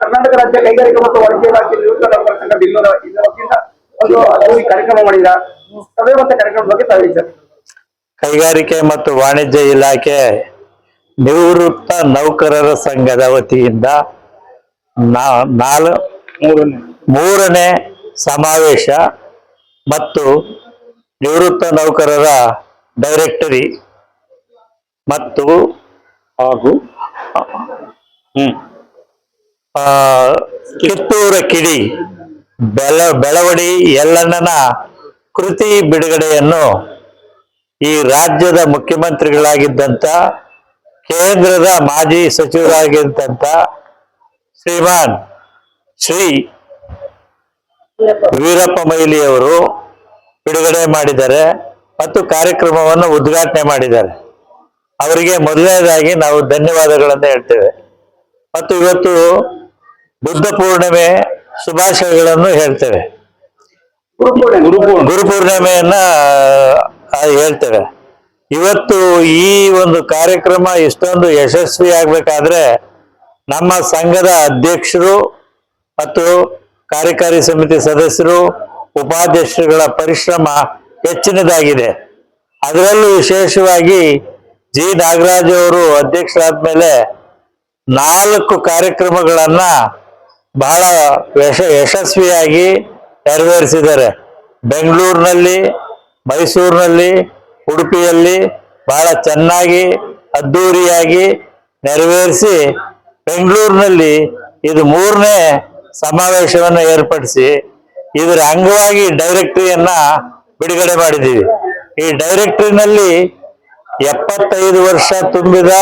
ಕರ್ನಾಟಕ ರಾಜ್ಯ ಕೈಗಾರಿಕಾ ಮತ್ತು ವಾಣಿಜ್ಯ ಇಲಾಖೆ ನಿವೃತ್ತ ನೌಕರರ ಸಂಘ ಬೆಂಗಳೂರು ಇದರ ವತಿಯಿಂದ ಒಂದು ಅದ್ದೂರಿ ಕಾರ್ಯಕ್ರಮ ಮಾಡಿದ ಸಭೆ ಮತ್ತು ಕಾರ್ಯಕ್ರಮದ ಬಗ್ಗೆ ತಾವು ಸರ್. ಕೈಗಾರಿಕೆ ಮತ್ತು ವಾಣಿಜ್ಯ ಇಲಾಖೆ ನಿವೃತ್ತ ನೌಕರರ ಸಂಘದ ವತಿಯಿಂದ ಮೂರನೇ ಸಮಾವೇಶ ಮತ್ತು ನಿವೃತ್ತ ನೌಕರರ ಡೈರೆಕ್ಟರಿ ಮತ್ತು ಹಾಗೂ ಕಿತ್ತೂರ ಕಿಡಿ ಬೆಳವಡಿ ಯಲ್ಲಣ್ಣನ ಕೃತಿ ಬಿಡುಗಡೆಯನ್ನು ಈ ರಾಜ್ಯದ ಮುಖ್ಯಮಂತ್ರಿಗಳಾಗಿದ್ದಂತ ಕೇಂದ್ರದ ಮಾಜಿ ಸಚಿವರಾಗಿದ್ದಂತ ಶ್ರೀಮಾನ್ ಶ್ರೀ ವೀರಪ್ಪ ಮೊಯ್ಲಿಯವರು ಬಿಡುಗಡೆ ಮಾಡಿದ್ದಾರೆ ಮತ್ತು ಕಾರ್ಯಕ್ರಮವನ್ನು ಉದ್ಘಾಟನೆ ಮಾಡಿದ್ದಾರೆ. ಅವರಿಗೆ ಮೊದಲನೇದಾಗಿ ನಾವು ಧನ್ಯವಾದಗಳನ್ನು ಹೇಳ್ತೇವೆ. ಮತ್ತು ಇವತ್ತು ಬುದ್ಧ ಪೂರ್ಣಿಮೆ ಶುಭಾಶಯಗಳನ್ನು ಹೇಳ್ತೇವೆ. ಗುರುಪೂರ್ಣಿಮೆಯನ್ನ ಹೇಳ್ತೇವೆ. ಇವತ್ತು ಈ ಒಂದು ಕಾರ್ಯಕ್ರಮ ಇಷ್ಟೊಂದು ಯಶಸ್ವಿ ಆಗ್ಬೇಕಾದ್ರೆ ನಮ್ಮ ಸಂಘದ ಅಧ್ಯಕ್ಷರು ಮತ್ತು ಕಾರ್ಯಕಾರಿ ಸಮಿತಿ ಸದಸ್ಯರು ಉಪಾಧ್ಯಕ್ಷರುಗಳ ಪರಿಶ್ರಮ ಹೆಚ್ಚಿನದಾಗಿದೆ. ಅದರಲ್ಲೂ ವಿಶೇಷವಾಗಿ ಜಿ ನಾಗರಾಜ್ ಅವರು ಅಧ್ಯಕ್ಷರಾದ್ಮೇಲೆ 4 ಕಾರ್ಯಕ್ರಮಗಳನ್ನ ಬಹಳ ಯಶಸ್ವಿಯಾಗಿ ನೆರವೇರಿಸಿದ್ದಾರೆ. ಬೆಂಗಳೂರಿನಲ್ಲಿ, ಮೈಸೂರಿನಲ್ಲಿ, ಉಡುಪಿಯಲ್ಲಿ ಬಹಳ ಚೆನ್ನಾಗಿ ಅದ್ದೂರಿಯಾಗಿ ನೆರವೇರಿಸಿ ಬೆಂಗಳೂರಿನಲ್ಲಿ ಇದು 3ನೇ ಸಮಾವೇಶವನ್ನು ಏರ್ಪಡಿಸಿ ಇದರ ಅಂಗವಾಗಿ ಡೈರೆಕ್ಟರಿಯನ್ನ ಬಿಡುಗಡೆ ಮಾಡಿದ್ದೀವಿ. ಈ ಡೈರೆಕ್ಟರಿನಲ್ಲಿ 75 ವರ್ಷ ತುಂಬಿದ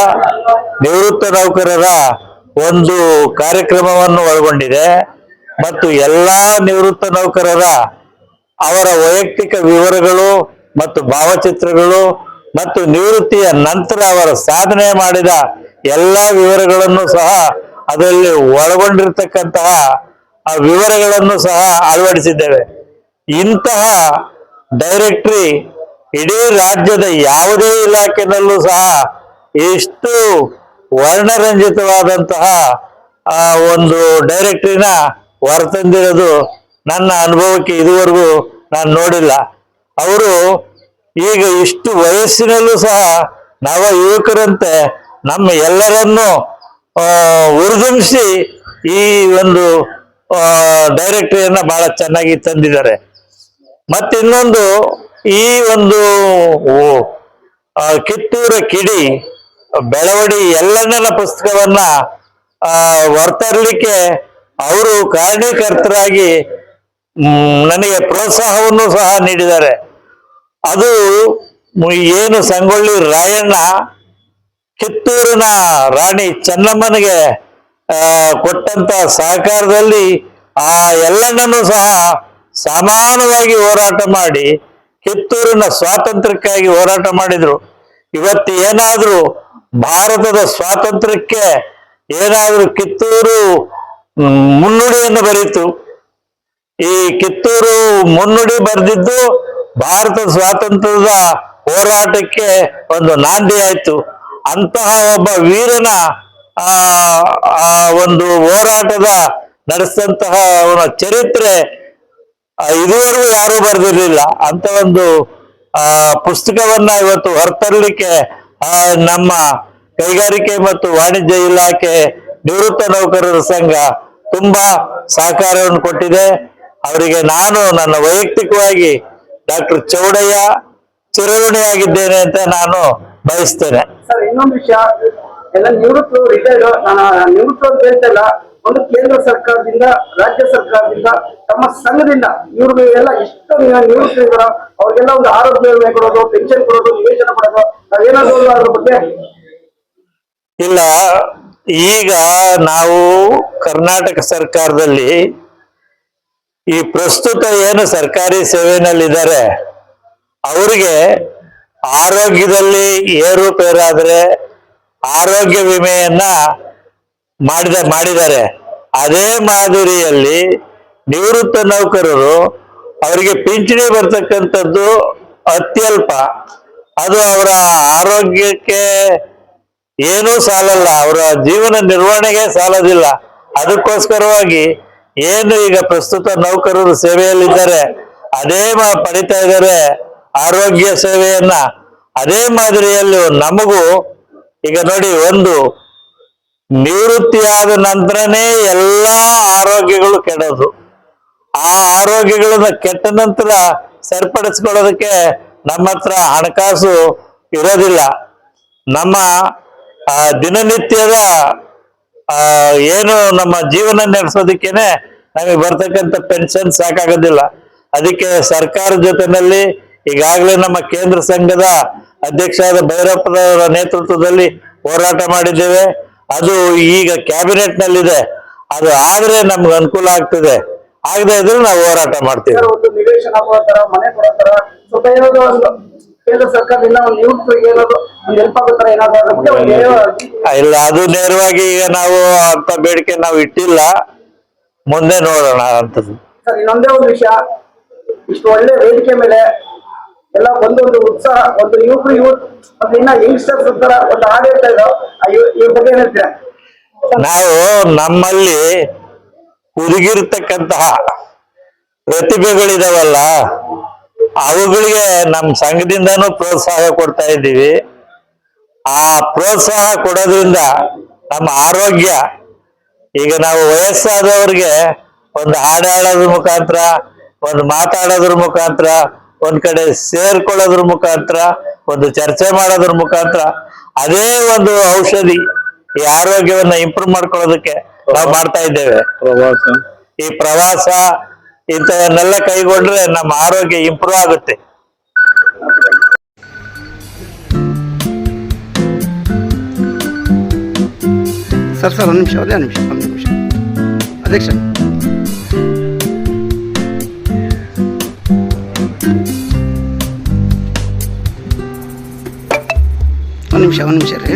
ನಿವೃತ್ತ ನೌಕರರ ಒಂದು ಕಾರ್ಯಕ್ರಮವನ್ನು ಒಳಗೊಂಡಿದೆ ಮತ್ತು ಎಲ್ಲಾ ನಿವೃತ್ತ ನೌಕರರ ಅವರ ವೈಯಕ್ತಿಕ ವಿವರಗಳು ಮತ್ತು ಭಾವಚಿತ್ರಗಳು ಮತ್ತು ನಿವೃತ್ತಿಯ ನಂತರ ಅವರ ಸಾಧನೆ ಮಾಡಿದ ಎಲ್ಲ ವಿವರಗಳನ್ನು ಸಹ ಅದರಲ್ಲಿ ಒಳಗೊಂಡಿರ್ತಕ್ಕಂತಹ ಆ ವಿವರಗಳನ್ನು ಸಹ ಅಳವಡಿಸಿದ್ದೇವೆ. ಇಂತಹ ಡೈರೆಕ್ಟರಿ ಇಡೀ ರಾಜ್ಯದ ಯಾವುದೇ ಇಲಾಖೆನಲ್ಲೂ ಸಹ ಇಷ್ಟು ವರ್ಣರಂಜಿತವಾದಂತಹ ಒಂದು ಡೈರೆಕ್ಟರಿನ ಹೊರತಂದಿರೋದು ನನ್ನ ಅನುಭವಕ್ಕೆ ಇದುವರೆಗೂ ನಾನು ನೋಡಿಲ್ಲ. ಅವರು ಈಗ ಇಷ್ಟು ವಯಸ್ಸಿನಲ್ಲೂ ಸಹ ನವ ಯುವಕರಂತೆ ನಮ್ಮ ಎಲ್ಲರನ್ನೂ ಹುರಿದುಂಬಿಸಿ ಈ ಒಂದು ಡೈರೆಕ್ಟರಿಯನ್ನ ಬಹಳ ಚೆನ್ನಾಗಿ ತಂದಿದ್ದಾರೆ. ಮತ್ತಿನ್ನೊಂದು ಈ ಒಂದು ಕಿತ್ತೂರ ಕಿಡಿ ಬೆಳವಡಿ ಯಲ್ಲಣ್ಣನ ಪುಸ್ತಕವನ್ನ ಹೊರತರಲಿಕ್ಕೆ ಅವರು ಕಾರಣೀಕರ್ತರಾಗಿ ನನಗೆ ಪ್ರೋತ್ಸಾಹವನ್ನು ಸಹ ನೀಡಿದ್ದಾರೆ. ಅದು ಏನು ಸಂಗೊಳ್ಳಿ ರಾಯಣ್ಣ ಕಿತ್ತೂರಿನ ರಾಣಿ ಚೆನ್ನಮ್ಮನಿಗೆ ಕೊಟ್ಟಂತ ಸಹಕಾರದಲ್ಲಿ ಆ ಯಲ್ಲಣ್ಣನು ಸಹ ಸಮಾನವಾಗಿ ಹೋರಾಟ ಮಾಡಿ ಕಿತ್ತೂರಿನ ಸ್ವಾತಂತ್ರ್ಯಕ್ಕಾಗಿ ಹೋರಾಟ ಮಾಡಿದ್ರು. ಇವತ್ತು ಏನಾದ್ರೂ ಭಾರತದ ಸ್ವಾತಂತ್ರ್ಯಕ್ಕೆ ಏನಾದ್ರೂ ಕಿತ್ತೂರು ಮುನ್ನುಡಿಯನ್ನು ಬರೀತು. ಈ ಕಿತ್ತೂರು ಮುನ್ನುಡಿ ಬರೆದಿದ್ದು ಭಾರತದ ಸ್ವಾತಂತ್ರ್ಯದ ಹೋರಾಟಕ್ಕೆ ಒಂದು ನಾಂದಿ ಆಯ್ತು. ಅಂತಹ ಒಬ್ಬ ವೀರನ ಒಂದು ಹೋರಾಟದ ನಡೆಸಿದಂತಹ ಅವನ ಚರಿತ್ರೆ ಇದುವರೆಗೂ ಯಾರೂ ಬರೆದಿರಲಿಲ್ಲ. ಅಂತ ಒಂದು ಪುಸ್ತಕವನ್ನ ಇವತ್ತು ಹೊರತರಲಿಕ್ಕೆ ನಮ್ಮ ಕೈಗಾರಿಕೆ ಮತ್ತು ವಾಣಿಜ್ಯ ಇಲಾಖೆ ನಿವೃತ್ತ ನೌಕರರ ಸಂಘ ತುಂಬಾ ಸಹಕಾರವನ್ನು ಕೊಟ್ಟಿದೆ. ಅವರಿಗೆ ನಾನು ನನ್ನ ವೈಯಕ್ತಿಕವಾಗಿ ಡಾಕ್ಟರ್ ಚೌಡಯ್ಯ ಚಿರಋಣಿಯಾಗಿದ್ದೇನೆ ಅಂತ ನಾನು ಬಯಸ್ತೇನೆ. ಸರ್, ಇನ್ನೊಂದು ವಿಷಯ, ಎಲ್ಲ ನಿವೃತ್ತರು ರಿಟೈರ್ಡ್ ನಿವೃತ್ತರು ಹೇಳ್ತಲ್ಲ, ಒಂದು ಕೇಂದ್ರ ಸರ್ಕಾರದಿಂದ ರಾಜ್ಯ ಸರ್ಕಾರದಿಂದ ತಮ್ಮ ಸಂಘದಿಂದ ಇವ್ರಿಗೆಲ್ಲ ಎಷ್ಟು ನಿವೃತ್ತರಿದ್ದಾರ ಅವ್ರಿಗೆಲ್ಲ ಒಂದು ಆರೋಗ್ಯ ವಿಮೆ ಕೊಡೋದು, ಪೆನ್ಷನ್ ಕೊಡೋದು, ನಿವೇಶನ ಕೊಡೋದು, ನಾವೇನಾದ್ರು ಅದ್ರ ಬಗ್ಗೆ ಇಲ್ಲ. ಈಗ ನಾವು ಕರ್ನಾಟಕ ಸರ್ಕಾರದಲ್ಲಿ ಈ ಪ್ರಸ್ತುತ ಏನು ಸರ್ಕಾರಿ ಸೇವೆನಲ್ಲಿದ್ದಾರೆ ಅವರಿಗೆ ಆರೋಗ್ಯದಲ್ಲಿ ಏರುಪೇರಾದ್ರೆ ಆರೋಗ್ಯ ವಿಮೆಯನ್ನ ಮಾಡಿದ್ದಾರೆ. ಅದೇ ಮಾದರಿಯಲ್ಲಿ ನಿವೃತ್ತ ನೌಕರರು ಅವರಿಗೆ ಪಿಂಚಣಿ ಬರ್ತಕ್ಕಂಥದ್ದು ಅತ್ಯಲ್ಪ. ಅದು ಅವರ ಆರೋಗ್ಯಕ್ಕೆ ಏನೂ ಸಾಲಲ್ಲ, ಅವರ ಜೀವನ ನಿರ್ವಹಣೆಗೆ ಸಾಲದಿಲ್ಲ. ಅದಕ್ಕೋಸ್ಕರವಾಗಿ ಏನು ಈಗ ಪ್ರಸ್ತುತ ನೌಕರರು ಸೇವೆಯಲ್ಲಿದ್ದಾರೆ ಅದೇ ಪಡಿತಾ ಇದ್ದಾರೆ ಆರೋಗ್ಯ ಸೇವೆಯನ್ನ. ಅದೇ ಮಾದರಿಯಲ್ಲಿ ನಮಗೂ ಈಗ ನೋಡಿ, ಒಂದು ನಿವೃತ್ತಿಯಾದ ನಂತರನೇ ಎಲ್ಲಾ ಆರೋಗ್ಯಗಳು ಕೆಡೋದು. ಆ ಆರೋಗ್ಯಗಳನ್ನ ಕೆಟ್ಟ ನಂತರ ಸರಿಪಡಿಸ್ಕೊಳ್ಳೋದಕ್ಕೆ ನಮ್ಮ ಹತ್ರ ಹಣಕಾಸು ಇರೋದಿಲ್ಲ. ನಮ್ಮ ದಿನನಿತ್ಯದ ಏನು ನಮ್ಮ ಜೀವನ ನಡೆಸೋದಕ್ಕೇನೆ ನಮಗೆ ಬರ್ತಕ್ಕಂಥ ಪೆನ್ಷನ್ ಸಾಕಾಗೋದಿಲ್ಲ. ಅದಕ್ಕೆ ಸರ್ಕಾರದ ಜೊತೆನಲ್ಲಿ ಈಗಾಗಲೇ ನಮ್ಮ ಕೇಂದ್ರ ಸಂಘದ ಅಧ್ಯಕ್ಷರಾದ ಭೈರಪ್ಪನವರ ನೇತೃತ್ವದಲ್ಲಿ ಹೋರಾಟ ಮಾಡಿದ್ದೇವೆ. ಅದು ಈಗ ಕ್ಯಾಬಿನೆಟ್ ನಲ್ಲಿದೆ. ಅದು ಆದ್ರೆ ನಮ್ಗೆ ಅನುಕೂಲ ಆಗ್ತದೆ, ಆಗದೆ ಇದ್ರೆ ನಾವು ಹೋರಾಟ ಮಾಡ್ತೀವಿ. ಒಂದು ನಿವೇಶನ ಕೊಡೋತರ, ಮನೆ ಕೊಡೋತರ, ಸ್ವಲ್ಪ ಏನಾದ್ರು ಒಂದು ಕೇಂದ್ರ ಸರ್ಕಾರದಿಂದ ಒಂದು ನಿವೃತ್ತರಿಗೆ ಏನಾದ್ರು ಒಂದು ಹೆಲ್ಪ್ ಆಗೋ ತರ ಏನಾದ್ರು ಇಲ್ಲ, ಅದು ನೇರವಾಗಿ ಈಗ ನಾವು ಅಂತ ಬೇಡಿಕೆ ನಾವು ಇಟ್ಟಿಲ್ಲ, ಮುಂದೆ ನೋಡೋಣ ಅಂತದ್ದು. ಸರ್, ಇನ್ನೊಂದೇ ಒಂದು ವಿಷಯ, ಇಷ್ಟು ಒಳ್ಳೆ ವೇದಿಕೆ ಮೇಲೆ ಎಲ್ಲ ಒಂದೊಂದು ಉತ್ಸಾಹ, ಒಂದು ಯುವಕರು ಒಂದು ಇನ್ನ ಯಂಗ್ಸ್ಟರ್ಸ್ ತರ ಒಂದು ಹಾಡು ಹೇಳ್ತಾ ಇದ್ರು, ಇವ್ರ ಬಗ್ಗೆ ಏನ್ ಹೇಳ್ತೀರಾ? ನಾವು ನಮ್ಮಲ್ಲಿ ಹುದುಗಿರ್ತಕ್ಕಂತಹ ಪ್ರತಿಭೆಗಳಿದಾವಲ್ಲ, ಅವುಗಳಿಗೆ ನಮ್ಮ ಸಂಘದಿಂದನೂ ಪ್ರೋತ್ಸಾಹ ಕೊಡ್ತಾ ಇದ್ದೀವಿ. ಆ ಪ್ರೋತ್ಸಾಹ ಕೊಡೋದ್ರಿಂದ ನಮ್ಮ ಆರೋಗ್ಯ, ಈಗ ನಾವು ವಯಸ್ಸಾದವ್ರಿಗೆ ಒಂದು ಹಾಡು ಹಾಡೋದ್ರ ಮುಖಾಂತರ, ಒಂದು ಮಾತಾಡೋದ್ರ ಮುಖಾಂತರ, ಒಂದ್ ಕಡೆ ಸೇರ್ಕೊಳ್ಳೋದ್ರ ಮುಖಾಂತರ, ಒಂದು ಚರ್ಚೆ ಮಾಡೋದ್ರ ಮುಖಾಂತರ, ಅದೇ ಒಂದು ಔಷಧಿ ಈ ಆರೋಗ್ಯವನ್ನ ಇಂಪ್ರೂವ್ ಮಾಡ್ಕೊಳ್ಳೋದಕ್ಕೆ ನಾವು ಮಾಡ್ತಾ ಇದ್ದೇವೆ. ಈ ಪ್ರವಾಸ ಇಂಥವನ್ನೆಲ್ಲ ಕೈಗೊಂಡ್ರೆ ನಮ್ಮ ಆರೋಗ್ಯ ಇಂಪ್ರೂವ್ ಆಗುತ್ತೆ. ಸರ್ ಒಂದು ನಿಮಿಷ, ಒಂದೇ ನಿಮಿಷ ಅಧ್ಯಕ್ಷ. ಒಂದು ನಿಮಿಷ ರೀ.